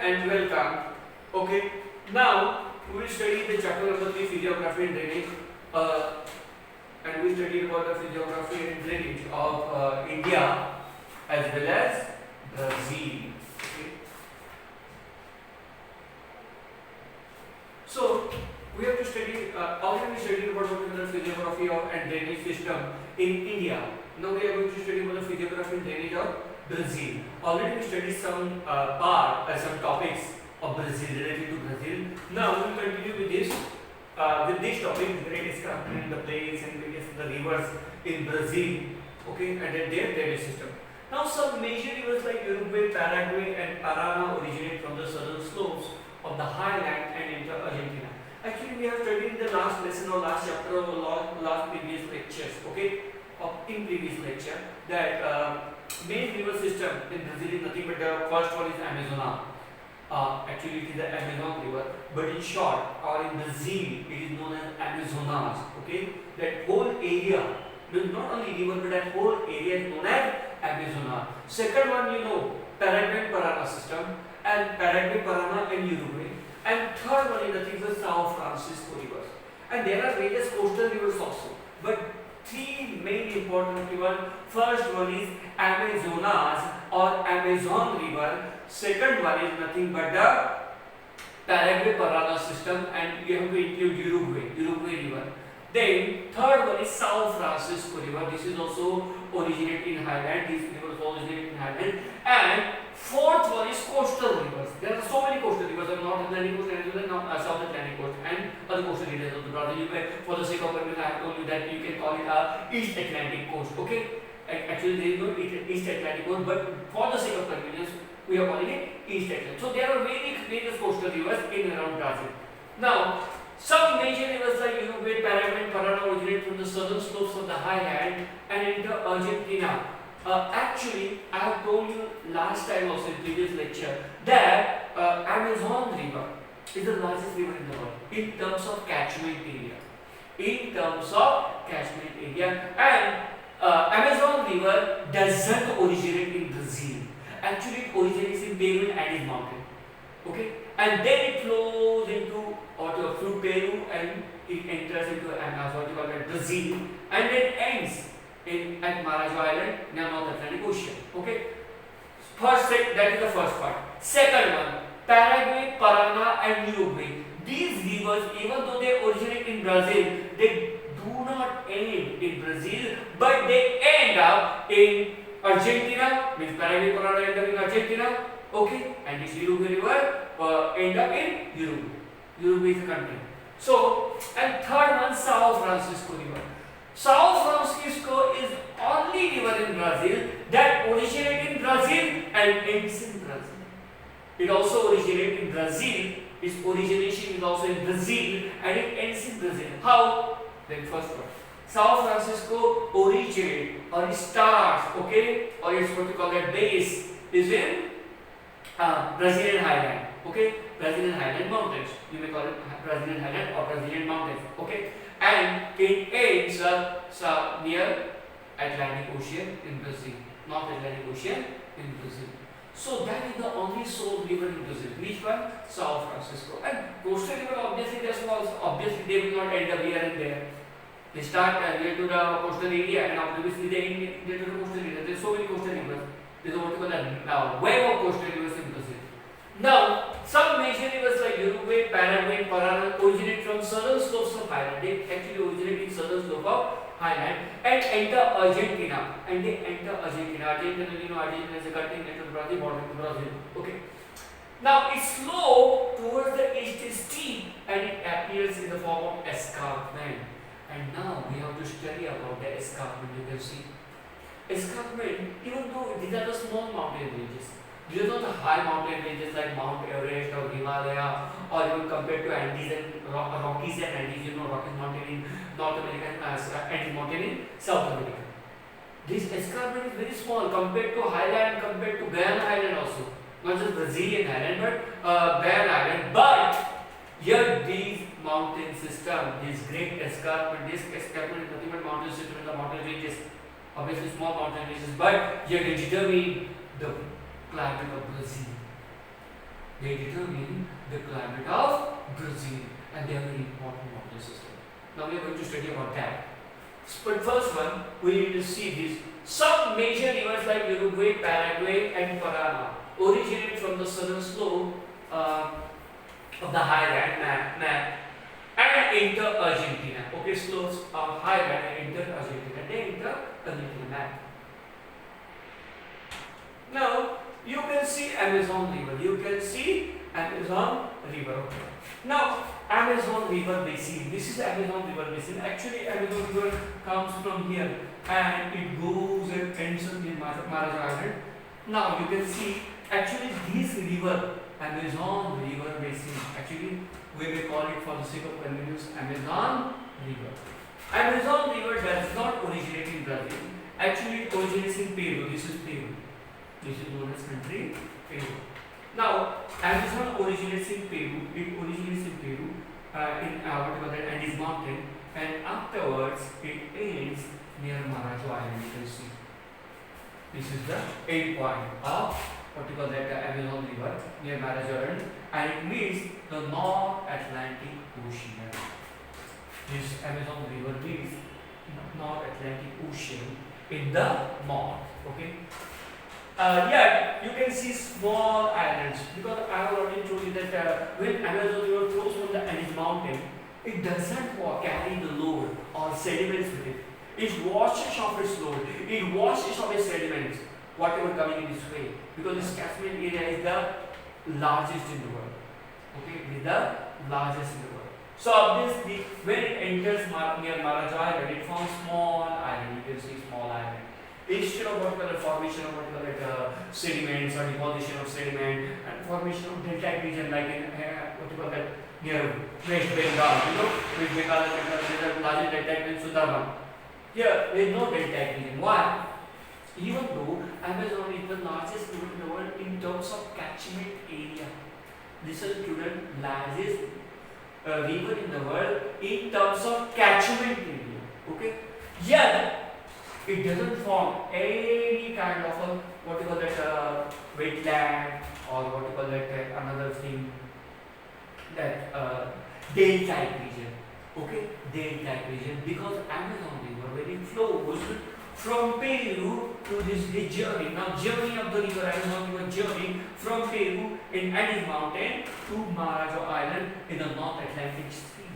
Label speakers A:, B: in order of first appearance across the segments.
A: and welcome. Okay, now we will study the chapter number 3, physiography and drainage, and we studied about the physiography and drainage of India as well as Brazil. Okay. So we have to study. Already we studied about the physiography of and drainage system in India. Now we are going to study about the physiography and drainage of Brazil. Already we studied some some topics of Brazil related to Brazil. Now we will continue with this topic, the great escarpment, the plains and various the rivers in Brazil. Okay, and then their drainage system. Now some major rivers like Uruguay, Paraguay, and Paraná originate from the southern slopes of the highland and enter Argentina. Actually, we have studied in the last lesson or last chapter or last previous lectures. Okay, in previous lecture that main river system in Brazil is nothing but the first one is Amazon. Actually, it is the Amazon river, but in short, or in Brazil, it is known as Amazonas. Okay, that whole area, not only river, but that whole area is known as Amazonas. Second one, Paraguay Paraná system, and Paraguay Paraná and Uruguay. And third one is nothing but São Francisco rivers. And there are various coastal rivers also, but three main important rivers. First one is Amazonas or Amazon river. Second one is nothing but the Paraguay Paraná system, and you have to include Uruguay river. Then third one is São Francisco river. This is also originate in highland. These rivers originate in highland. And fourth one is coastal rivers. There are so many coastal rivers. North Atlantic coast and South Atlantic coast and other coastal areas of the Brazil. You can, for the sake of argument, I have told you that you can call it East Atlantic coast. Okay. Actually, there is no East Atlantic coast, but for the sake of convenience, we are calling it East Atlantic. So there are various coastal rivers in and around Brazil. Now, some major rivers like Uruguay, Paraguay, and Paraná originate from the southern slopes of the highland and enter Argentina. Actually, I have told you last time also in previous lecture that Amazon river is the largest river in the world in terms of catchment area. And Amazon river doesn't originate in Brazil. Actually, it originates in Peru and Andes mountain. Okay, and then it flows into through Peru and it enters into Brazil, and then ends at Marajo Island near North Atlantic Ocean. Okay, that is the first part. Second one, Paraguay, Paraná, and Uruguay. These rivers, even though they originate in Brazil, they do not end in Brazil, but they end up in Argentina. Means Paraguay, Paraná end up in Argentina. Okay, and this Uruguay river end up in Uruguay. Uruguay is a country. So, and third one, São Francisco river. São Francisco is only river in Brazil that originates in Brazil and ends in Brazil. It also originates in Brazil. Its origination is also in Brazil and it ends in Brazil. How? Then first one. São Francisco originates or it starts, okay, or it's what you call that base is in Brazilian highland. Okay, Brazilian highland mountains. You may call it Brazilian highland or Brazilian mountains. Okay, and it ends near Atlantic Ocean in Brazil, North Atlantic Ocean in Brazil. So that is the only sole river in Brazil. Which one? São Francisco. And coastal river, obviously they are small. Obviously they will not end up here and there. They start near to the coastal area and obviously they end near to the coastal area. There are so many coastal rivers. There is what we call a web of coastal rivers in Brazil. Now, some major rivers like Uruguay, Paraguay, and Paraná originate from southern slopes of highland. They actually originate in southern slope of highland and enter Argentina. Argentina, Argentina is a country near to Brazil, border to Brazil. Okay. Now, its slope towards the east is steep and it appears in the form of escarpment. And now we have to study about the escarpment. You can see escarpment, even though these are the small mountain ranges. These are not the high mountain ranges like Mount Everest or Himalaya, or even compared to Andes and Rockies and Andes. Rockies mountain in North America and Andes mountain in South America. This escarpment is very small compared to highland, compared to Guyana Island also. Not just Brazilian island, but Guyana Island. But here these mountain system, this great escarpment is nothing but mountain system in the mountain ranges. Obviously small mountain ranges, but here they determine the climate of Brazil. They determine the climate of Brazil, and they are very important water system. Now we are going to study about that. But first one, we need to see this. Some major rivers like Uruguay, Paraguay, and Paraná originate from the southern slope of the highland map and enter Argentina. Okay, slopes of highland and enter Argentina. They enter Argentina map. Now you can see Amazon River. You can see Amazon River. Now Amazon River Basin. This is Amazon River Basin. Actually, Amazon River comes from here and it goes and ends up in Marajo Island. Now you can see actually this river, Amazon River Basin. Actually, we may call it for the sake of convenience Amazon River. Amazon River does not originate in Brazil. Actually, it originates in Peru. This is Peru. This is known as country Peru. Now, Amazon originates in Peru. It originates in Peru in whatever that Andes Mountain, and afterwards it ends near Marajo Island. You can see. This is the end point of what you call that Amazon River near Marajo Island, and it meets the North Atlantic Ocean. This Amazon River meets North Atlantic Ocean in the north. Okay. Yet you can see small islands, because I have already told you that when Amazon River flows from the Andes Mountain, it doesn't carry the load or sediments with it. It washes off its load. It washes off its sediments, whatever coming in its way, because this catchment area is the largest in the world. Okay, it is the largest in the world. So obviously, when it enters near Marajo Island, it forms small island. You can see small island. Instead of what color formation of what color sediments or deposition of sediment and formation of deltaic region, like in what you call that near West Bengal, West Bengal is the largest deltaic region, Sundarban. Here there is no deltaic region. Why? Even though Amazon is the largest river in the world in terms of catchment area, this is the largest river in the world in terms of catchment area. Okay, yet it doesn't form any kind of a what you call that wetland or what you call that another thing, that deltaic region. Okay, deltaic region, because Amazon River, when it flows from Peru to this journey. Now journey of the river, Amazon River journey from Peru in Andes Mountain to Marajo Island in the North Atlantic Sea.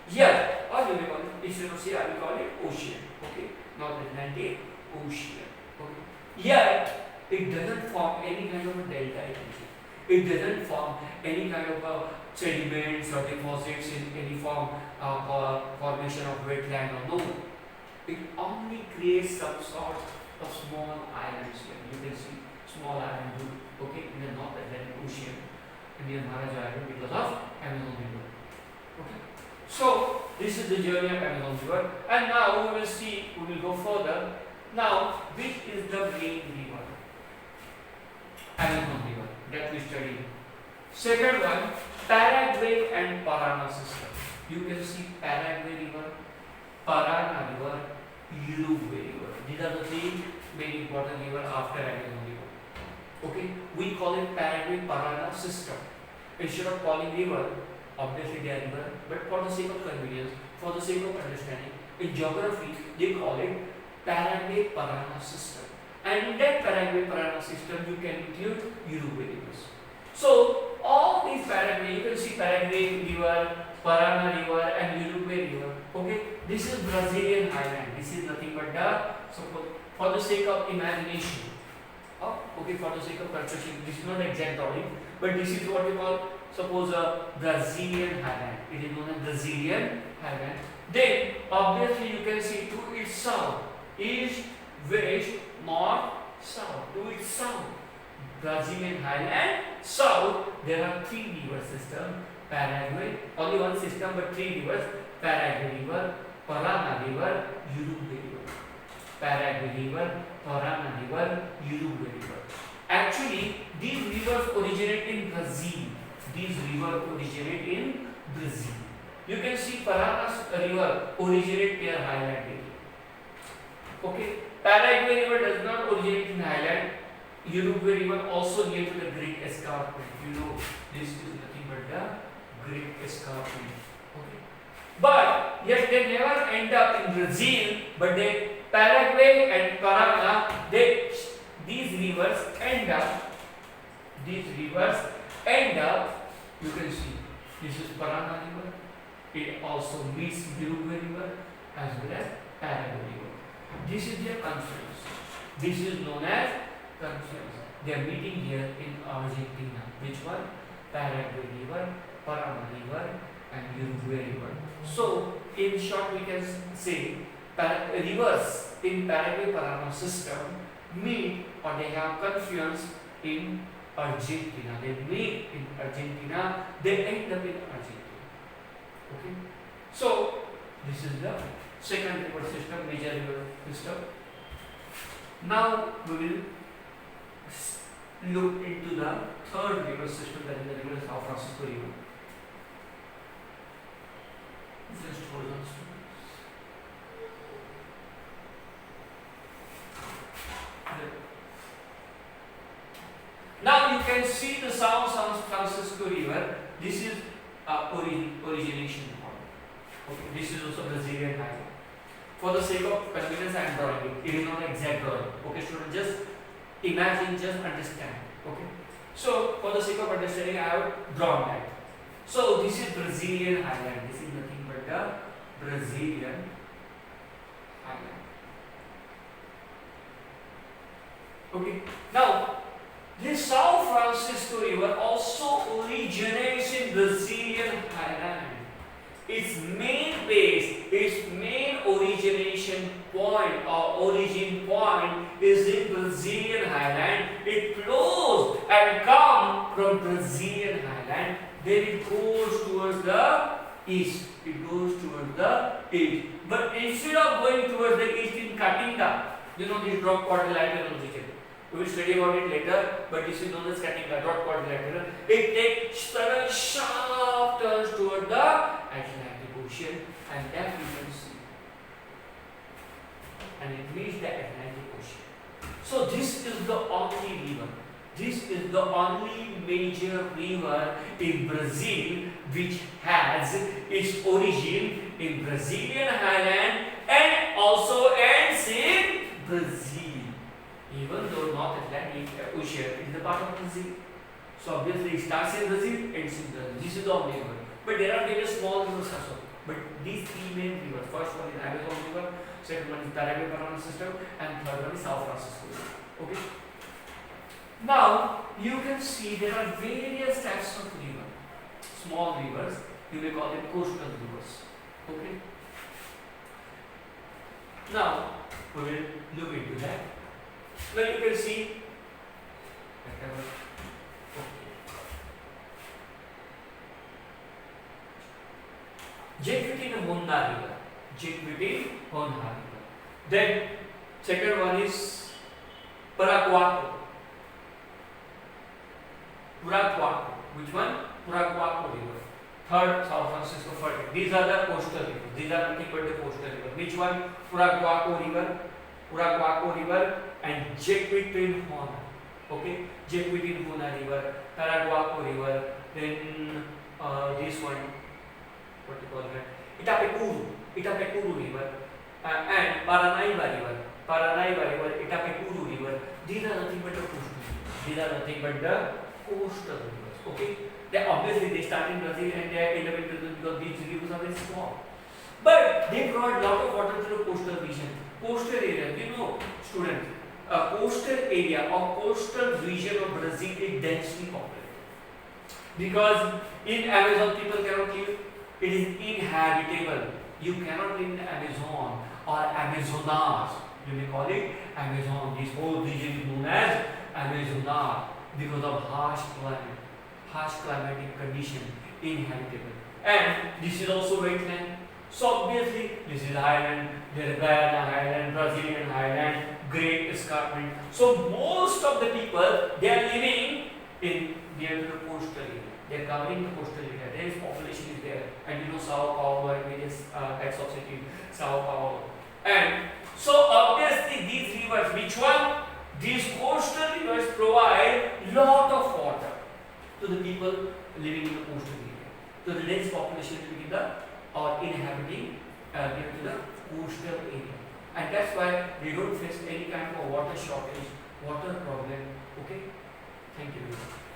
A: Here, or you may call it, instead of sea, I will call it ocean. Okay, North Atlantic Ocean. Okay. Yet it doesn't form any kind of a deltaic region. It doesn't form any kind of sediments or deposits in any form of formation of wetland or no. It only creates some sort of small islands here. You can see small island, okay, in the North Atlantic Ocean, near Marajo Island, because of Amazon River. Okay. So this is the journey of Amazon River, and now we will see. We will go further. Now, which is the main river? Amazon River that we studied. Second one, Paraguay and Paraná system. You can see Paraguay River, Paraná River, Uruguay River. These are the three main important rivers after Amazon River. Okay, we call it Paraguay Paraná system. Instead of calling river, obviously they are river, but for the sake of convenience, for the sake of understanding, in geography they call it Paraguay Paraná system. And in that Paraguay Paraná system, you can include Uruguay rivers. So all these Paraguay, you can see Paraguay River, Paraná River, and Uruguay River. Okay, this is Brazilian highland. This is nothing but for the sake of imagination. Okay, for the sake of construction, this is not exact drawing, but this is what we call, suppose a Brazilian highland. It is known as Brazilian highland. Then obviously you can see to its south, east, west, north, south. To its south, Brazilian highland. South, there are three river systems. Paraguay, only one system but three rivers. Paraguay River, Paraná River, Uruguay River. Paraguay River, Paraná River, Uruguay River. Actually, these rivers originate in Brazil. These rivers originate in Brazil. You can see Paraná River originate near highland area. Okay, Paraguay River does not originate in highland. Uruguay River also near to the Great Escarpment. You know, this is nothing but the Great Escarpment. Okay. But yet they never end up in Brazil, but they Paraguay and Paraná, these rivers end up, you can see, this is Paraná River, it also meets Uruguay River as well as Paraguay River. This is their confluence. This is known as confluence. They are meeting here in Argentina. Which one? Paraguay River, Paraná River and Uruguay River. So, in short we can say rivers in Paraguay-Paraná system meet or they have confluence in Argentina. They meet in Argentina, they end up in Argentina. Okay. So, this is the second river system, major river system. Now, we will look into the third river system, that is the river São Francisco River. Just hold on. Now you can see the São Francisco River. This is origination point. Okay, this is also Brazilian highway. For the sake of convenience, I am drawing it. It is not exact drawing. Okay, students, just imagine, just understand. Okay. So for the sake of understanding, I have drawn that. So this is Brazilian highland. This is nothing but the Brazilian highland. Okay. Now, this São Francisco River also originates in Brazilian highland. Its main base, its main origination point or origin point is in Brazilian highland. It flows and comes from Brazilian highland. Then it goes towards the east. It goes towards the east. But instead of going towards the east in Caatinga, you know this drop quadrilateral region. We will study about it later, but this is known as Caatinga, drop quadrilateral. It takes sudden sharp turns toward the Atlantic Ocean, and that you can see. And it meets the Atlantic Ocean. So this is the only river. This is the only major river in Brazil which has its origin in Brazilian highland and also ends in Brazil. Even though North Atlantic Ocean is a part of Brazil. So obviously it starts in Brazil, ends in Brazil. This is the only river. But there are various small rivers also. But these three main rivers, first one is Amazon River, second one is Paraguay-Paraná system, and third one is São Francisco River. Okay. Now you can see there are various types of rivers. Small rivers, you may call them coastal rivers. Okay. Now we will look into that. Now you can see Jequitinhonha River. Jequitinhonha River. Then second one is Paraguaco. Which one? Paraguaco River. Third, São Francisco River. These are the coastal rivers. These are nothing but the coastal rivers. Which one? Paraguaco River and Jequitinhonha. Okay, Jequitinhonha River, Paraguaco River, then this one, what do you call that? Itapecuru River, and Paranaiba River, Itapecuru River. These are nothing but the coastal rivers. Okay, they obviously they start in Brazil and they are end because these rivers are very small, but they provide lot of water to the coastal region. Coastal area, you know, students, a coastal area or coastal region of Brazil is densely populated. Because in Amazon people cannot live, it is inhabitable. You cannot live in Amazon or Amazonas. You may call it Amazon. This whole region is known as Amazonas because of harsh climatic condition, inhabitable. And this is also wetland. So obviously this is highland, there is Guyana highland, Brazilian highland, Great Escarpment. So most of the people they are living in near to the coastal area. They are covering the coastal area. There is population is there, and you know Sao Paulo and various types of cities, Sao Paulo. And so obviously these rivers, which one? These coastal rivers provide lot of water to the people living in the coastal area, to the dense population living in the or inhabiting near to the coastal area, and that's why they don't face any kind of a water shortage, water problem. Okay, thank you very much.